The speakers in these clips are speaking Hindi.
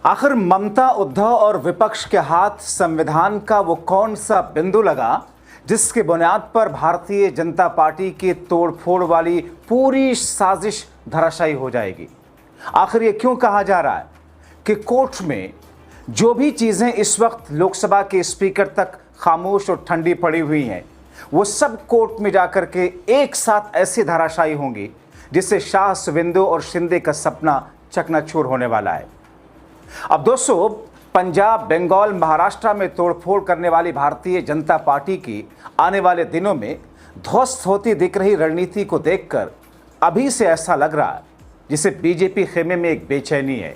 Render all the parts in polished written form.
आखिर ममता, उद्धव और विपक्ष के हाथ संविधान का वो कौन सा बिंदु लगा जिसके बुनियाद पर भारतीय जनता पार्टी की तोड़फोड़ वाली पूरी साजिश धराशायी हो जाएगी। आखिर ये क्यों कहा जा रहा है कि कोर्ट में जो भी चीजें इस वक्त लोकसभा के स्पीकर तक खामोश और ठंडी पड़ी हुई हैं, वो सब कोर्ट में जाकर के एक साथ ऐसी धराशायी होंगी जिससे शाह, सुवेंदु और शिंदे का सपना चकनाचूर होने वाला है। अब दोस्तों, पंजाब, बंगाल, महाराष्ट्र में तोड़फोड़ करने वाली भारतीय जनता पार्टी की आने वाले दिनों में ध्वस्त होती दिख रही रणनीति को देखकर अभी से ऐसा लग रहा है जिसे बीजेपी खेमे में एक बेचैनी है,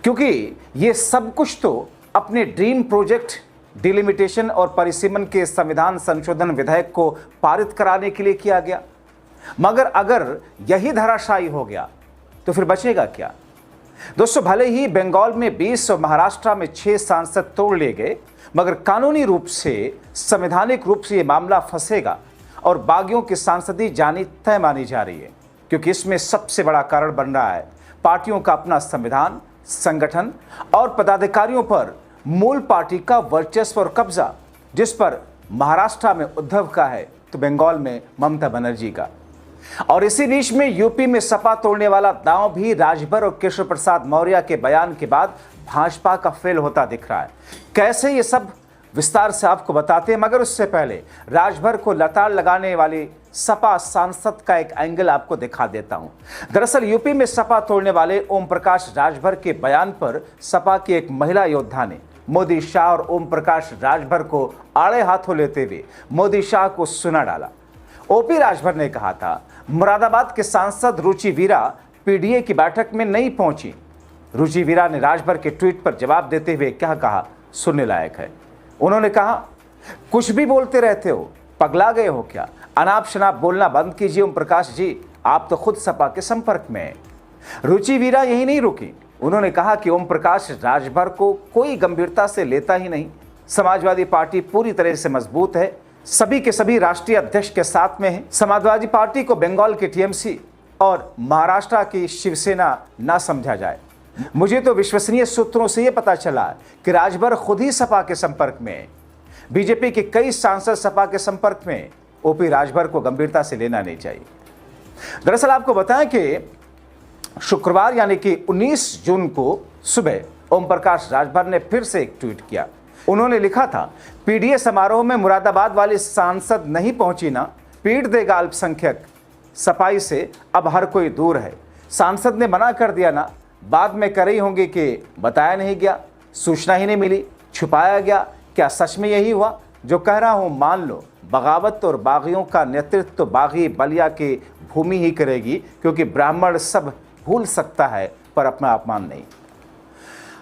क्योंकि ये सब कुछ तो अपने ड्रीम प्रोजेक्ट डिलिमिटेशन और परिसीमन के संविधान संशोधन विधेयक को पारित कराने के लिए किया गया। मगर अगर यही धराशायी हो गया तो फिर बचेगा क्या? दोस्तों, भले ही बंगाल में 20 और महाराष्ट्र में 6 सांसद तोड़ लिए गए, मगर कानूनी रूप से, संवैधानिक रूप से यह मामला फंसेगा और बागियों की सांसदी जानी तय मानी जा रही है, क्योंकि इसमें सबसे बड़ा कारण बन रहा है पार्टियों का अपना संविधान, संगठन और पदाधिकारियों पर मूल पार्टी का वर्चस्व और कब्जा, जिस पर महाराष्ट्र में उद्धव का है तो बंगाल में ममता बनर्जी का। और इसी बीच में यूपी में सपा तोड़ने वाला दांव भी राजभर और केशव प्रसाद मौर्य के बयान के बाद भाजपा का फेल होता दिख रहा है। कैसे, ये सब विस्तार से आपको बताते हैं, मगर उससे पहले राजभर को लताड़ लगाने वाली सपा सांसद का एक एंगल आपको दिखा देता हूं। दरअसल यूपी में सपा तोड़ने वाले ओम प्रकाश राजभर के बयान पर सपा की एक महिला योद्धा ने मोदी, शाह और ओम प्रकाश राजभर को आड़े हाथों लेते हुए मोदी, शाह को सुना डाला। ओपी राजभर ने कहा था, मुरादाबाद के सांसद रुचि वीरा पीडीए की बैठक में नहीं पहुंची। रुचि वीरा ने राजभर के ट्वीट पर जवाब देते हुए क्या कहा, सुनने लायक है। उन्होंने कहा, कुछ भी बोलते रहते हो, पगला गए हो क्या? अनाप शनाप बोलना बंद कीजिए ओम प्रकाश जी, आप तो खुद सपा के संपर्क में हैं। रुचि वीरा यही नहीं रुकी, उन्होंने कहा कि ओम प्रकाश राजभर को कोई गंभीरता से लेता ही नहीं। समाजवादी पार्टी पूरी तरह से मजबूत है, सभी के सभी राष्ट्रीय अध्यक्ष के साथ में है। समाजवादी पार्टी को बंगाल की टीएमसी और महाराष्ट्र की शिवसेना ना समझा जाए। मुझे तो विश्वसनीय सूत्रों से यह पता चला कि राजभर खुद ही सपा के संपर्क में है। बीजेपी के कई सांसद सपा के संपर्क में। ओपी राजभर को गंभीरता से लेना नहीं चाहिए। दरअसल आपको बताएं कि शुक्रवार यानी कि 19 जून को सुबह ओम प्रकाश राजभर ने फिर से एक ट्वीट किया। उन्होंने लिखा था, पीडीए समारोह में मुरादाबाद वाली सांसद नहीं पहुंची ना, पीट देगा अल्पसंख्यक सफाई से, अब हर कोई दूर है। सांसद ने मना कर दिया ना, बाद में कर रही होंगी कि बताया नहीं गया, सूचना ही नहीं मिली, छुपाया गया। क्या सच में यही हुआ? जो कह रहा हूं मान लो, बगावत और बागियों का नेतृत्व तो बागी बलिया की भूमि ही करेगी, क्योंकि ब्राह्मण सब भूल सकता है पर अपना अपमान नहीं।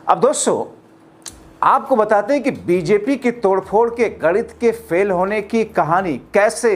अब दोस्तों, आपको बताते हैं कि बीजेपी की तोड़फोड़ के गणित के फेल होने की कहानी कैसे।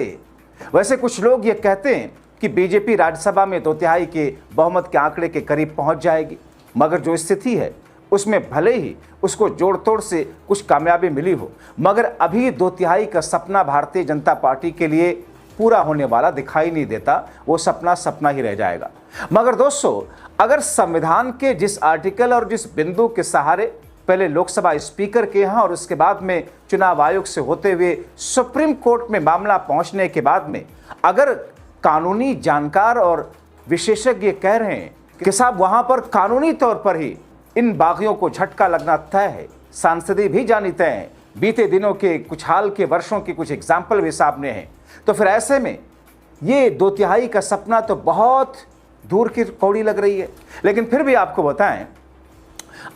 वैसे कुछ लोग ये कहते हैं कि बीजेपी राज्यसभा में 2/3 के बहुमत के आंकड़े के करीब पहुंच जाएगी, मगर जो स्थिति है उसमें भले ही उसको जोड़ तोड़ से कुछ कामयाबी मिली हो, मगर अभी 2/3 का सपना भारतीय जनता पार्टी के लिए पूरा होने वाला दिखाई नहीं देता। वो सपना सपना ही रह जाएगा। मगर दोस्तों, अगर संविधान के जिस आर्टिकल और जिस बिंदु के सहारे पहले लोकसभा स्पीकर के यहाँ और उसके बाद में चुनाव आयोग से होते हुए सुप्रीम कोर्ट में मामला पहुंचने के बाद में अगर कानूनी जानकार और विशेषज्ञ कह रहे हैं कि साहब वहां पर कानूनी तौर पर ही इन बागियों को झटका लगना तय है, सांसदी भी जानी तय है, बीते दिनों के कुछ हाल के वर्षों के कुछ एग्जाम्पल भी सामने हैं, तो फिर ऐसे में ये 2/3 का सपना तो बहुत दूर की कौड़ी लग रही है। लेकिन फिर भी आपको बताएं,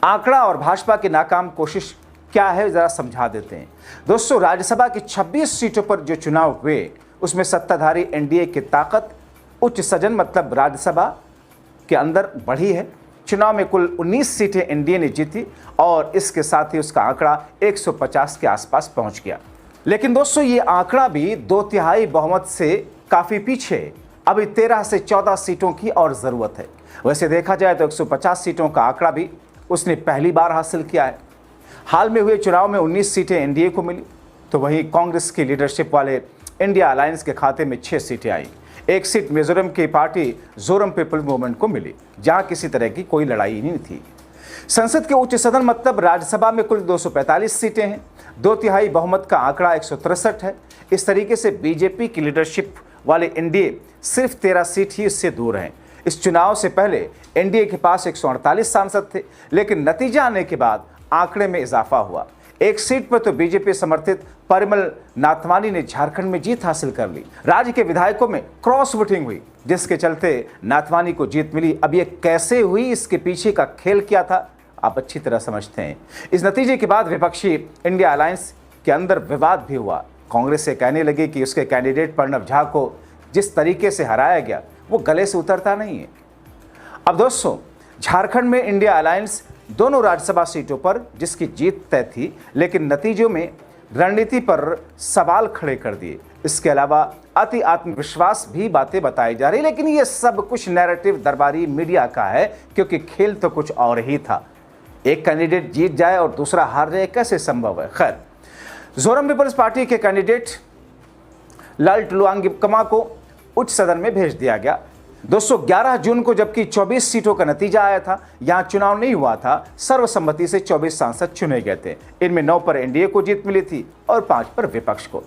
आंकड़ा और भाजपा की नाकाम कोशिश क्या है जरा समझा देते हैं। दोस्तों, राज्यसभा की 26 सीटों पर जो चुनाव हुए उसमें सत्ताधारी एनडीए की ताकत उच्च सदन मतलब राज्यसभा के अंदर बढ़ी है। चुनाव में कुल 19 सीटें एनडीए ने जीती और इसके साथ ही उसका आंकड़ा 150 के आसपास पहुंच गया। लेकिन दोस्तों, ये आंकड़ा भी 2/3 बहुमत से काफी पीछे है। अभी 13 से 14 सीटों की और जरूरत है। वैसे देखा जाए तो 150 सीटों का आंकड़ा भी उसने पहली बार हासिल किया है। हाल में हुए चुनाव में 19 सीटें एनडीए को मिली, तो वहीं कांग्रेस की लीडरशिप वाले इंडिया अलायंस के खाते में 6 सीटें आई। एक सीट मिजोरम की पार्टी जोरम पीपल मूवमेंट को मिली, जहां किसी तरह की कोई लड़ाई नहीं थी। संसद के उच्च सदन मतलब राज्यसभा में कुल 245 सीटें हैं, 2/3 बहुमत का आंकड़ा 163 है। इस तरीके से बीजेपी की लीडरशिप वाले एनडीए सिर्फ 13 सीट ही इससे दूर हैं। इस चुनाव से पहले एनडीए के पास 148 सांसद थे, लेकिन नतीजा आने के बाद आंकड़े में इजाफा हुआ। एक सीट पर तो बीजेपी समर्थित परिमल नाथवानी ने झारखंड में जीत हासिल कर ली। राज्य के विधायकों में क्रॉस वोटिंग हुई, जिसके चलते नाथवानी को जीत मिली। अब ये कैसे हुई, इसके पीछे का खेल क्या था, आप अच्छी तरह समझते हैं। इस नतीजे के बाद विपक्षी इंडिया अलायंस के अंदर विवाद भी हुआ। कांग्रेस से कहने लगे कि उसके कैंडिडेट प्रणब झा को जिस तरीके से हराया गया वो गले से उतरता नहीं है। अब दोस्तों, झारखंड में इंडिया अलायंस दोनों राज्यसभा सीटों पर जिसकी जीत तय थी, लेकिन नतीजों में रणनीति पर सवाल खड़े कर दिए। इसके अलावा अति आत्मविश्वास भी बातें बताई जा रही, लेकिन ये सब कुछ नैरेटिव दरबारी मीडिया का है, क्योंकि खेल तो कुछ और ही था। एक कैंडिडेट जीत जाए और दूसरा हार जाए, कैसे संभव है। खैर, जोरम पीपल्स पार्टी के कैंडिडेट लालटुआंगकमा को उच्च सदन में भेज दिया गया। दोस्तों, 11 जून को जबकि 24 सीटों का नतीजा आया था, यहां चुनाव नहीं हुआ था, सर्वसम्मति से 24 सांसद चुने गए थे। इनमें 9 पर एनडीए को जीत मिली थी और 5 पर विपक्ष को।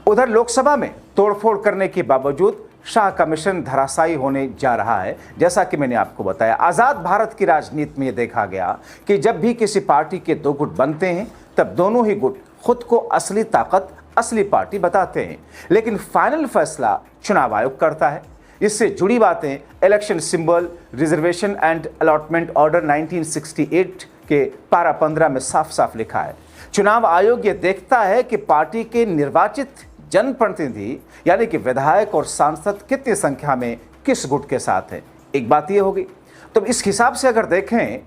उधर लोकसभा में तोड़फोड़ करने के बावजूद शाह का मिशन धराशायी होने जा रहा है। जैसा कि मैंने आपको बताया, आजाद भारत की राजनीति में यह देखा गया कि जब भी किसी पार्टी के दो गुट बनते हैं, तब दोनों ही गुट खुद को असली ताकत, असली पार्टी बताते हैं, लेकिन फाइनल फैसला चुनाव आयोग करता है। इससे जुड़ी बातें election symbol reservation and allotment order 1968 के पारा 15 में साफ साफ लिखा है। चुनाव आयोग ये देखता है कि पार्टी के निर्वाचित जनप्रतिनिधि यानी कि विधायक और सांसद कितनी संख्या में किस गुट के साथ हैं। एक बात ये होगी। तो इस हिसाब से अगर देखें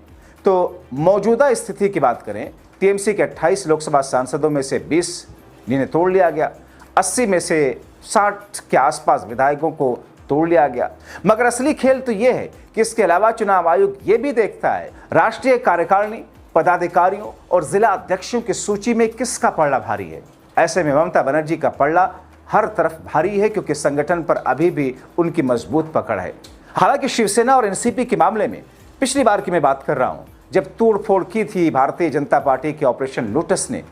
तो मौजूदा स्थिति की बात करें, टीएमसी के 28 लोकसभा सांसदों में से 20 जिन्हें तोड़ लिया गया, 80 में से 60 के आसपास विधायकों को तोड़ लिया गया। मगर असली खेल तो यह है कि इसके अलावा चुनाव आयोग ये भी देखता है राष्ट्रीय कार्यकारिणी, पदाधिकारियों और जिला अध्यक्षों की सूची में किसका पलड़ा भारी है। ऐसे में ममता बनर्जी का पलड़ा हर तरफ भारी है, क्योंकि संगठन पर अभी भी उनकी मजबूत पकड़ है। हालांकि शिवसेना और एनसीपी के मामले में पिछली बार की मैं बात कर रहा हूं, जब तोड़फोड़ की थी भारतीय जनता पार्टी के ऑपरेशन लोटस ने,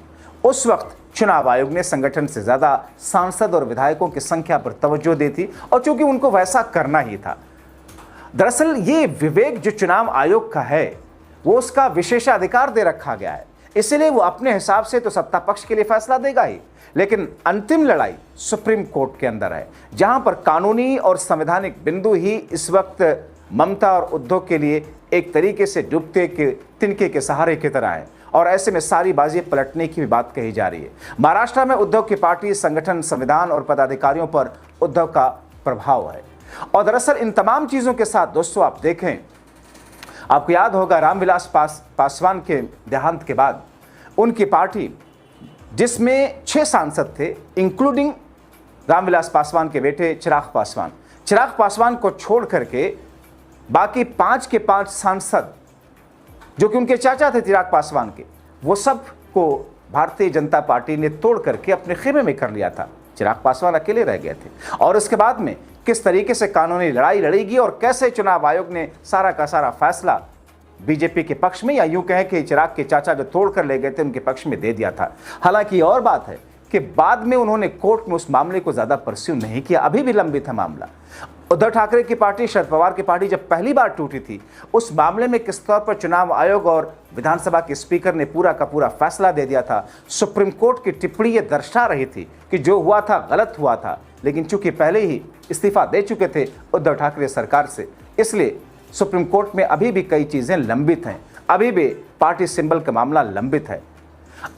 उस वक्त चुनाव आयोग ने संगठन से ज्यादा सांसद और विधायकों की संख्या पर तवज्जो दी थी, और चूंकि उनको वैसा करना ही था। दरअसल ये विवेक जो चुनाव आयोग का है, वो उसका विशेषाधिकार दे रखा गया है, इसलिए वो अपने हिसाब से तो सत्ता पक्ष के लिए फैसला देगा ही, लेकिन अंतिम लड़ाई सुप्रीम कोर्ट के अंदर है, जहां पर कानूनी और संवैधानिक बिंदु ही इस वक्त ममता और उद्धव के लिए एक तरीके से डूबते के तिनके के सहारे की तरह है, और ऐसे में सारी बाजी पलटने की भी बात कही जा रही है। महाराष्ट्र में उद्धव की पार्टी, संगठन, संविधान और पदाधिकारियों पर उद्धव का प्रभाव है। और दरअसल इन तमाम चीजों के साथ दोस्तों आप देखें, आपको याद होगा रामविलास पासवान के देहांत के बाद उनकी पार्टी, जिसमें 6 सांसद थे, इंक्लूडिंग रामविलास पासवान के बेटे चिराग पासवान को छोड़ करके बाकी 5 के 5 सांसद जो कि उनके चाचा थे चिराग पासवान के, वो सब को भारतीय जनता पार्टी ने तोड़ करके अपने खेमे में कर लिया था। चिराग पासवान अकेले रह गए थे। और उसके बाद में किस तरीके से कानूनी लड़ाई लड़ेगी और कैसे चुनाव आयोग ने सारा का सारा फैसला बीजेपी के पक्ष में, या यूं कहें कि चिराग के चाचा जो तोड़ कर ले गए थे उनके पक्ष में दे दिया था। हालांकि और बात है कि बाद में उन्होंने कोर्ट में उस मामले को ज्यादा परस्यू नहीं किया, अभी भी लंबित है मामला। उद्धव ठाकरे की पार्टी, शरद पवार की पार्टी जब पहली बार टूटी थी, उस मामले में किस तौर पर चुनाव आयोग और विधानसभा के स्पीकर ने पूरा का पूरा फैसला दे दिया था। सुप्रीम कोर्ट की टिप्पणी ये दर्शा रही थी कि जो हुआ था गलत हुआ था, लेकिन चूंकि पहले ही इस्तीफा दे चुके थे उद्धव ठाकरे सरकार से, इसलिए सुप्रीम कोर्ट में अभी भी कई चीजें लंबित हैं, अभी भी पार्टी सिंबल का मामला लंबित है।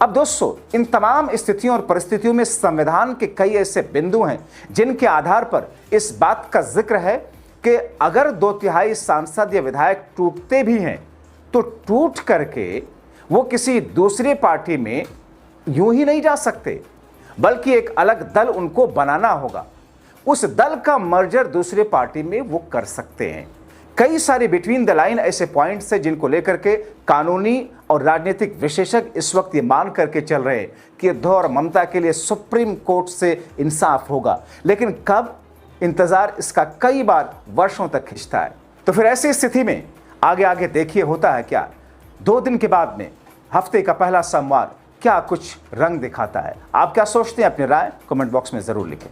अब दोस्तों, इन तमाम स्थितियों और परिस्थितियों में संविधान के कई ऐसे बिंदु हैं जिनके आधार पर इस बात का जिक्र है कि अगर 2/3 सांसद या विधायक टूटते भी हैं तो टूट करके वो किसी दूसरी पार्टी में यूं ही नहीं जा सकते, बल्कि एक अलग दल उनको बनाना होगा। उस दल का मर्जर दूसरे पार्टी में वो कर सकते हैं। कई सारे बिटवीन द लाइन ऐसे पॉइंट्स हैं जिनको लेकर के कानूनी और राजनीतिक विशेषज्ञ इस वक्त ये मान करके चल रहे हैं कि उद्धव और ममता के लिए सुप्रीम कोर्ट से इंसाफ होगा, लेकिन कब, इंतजार इसका कई बार वर्षों तक खिंचता है। तो फिर ऐसी स्थिति में आगे आगे देखिए होता है क्या। 2 दिन के बाद में हफ्ते का पहला सोमवार क्या कुछ रंग दिखाता है? आप क्या सोचते हैं? अपनी राय कमेंट बॉक्स में जरूर लिखें।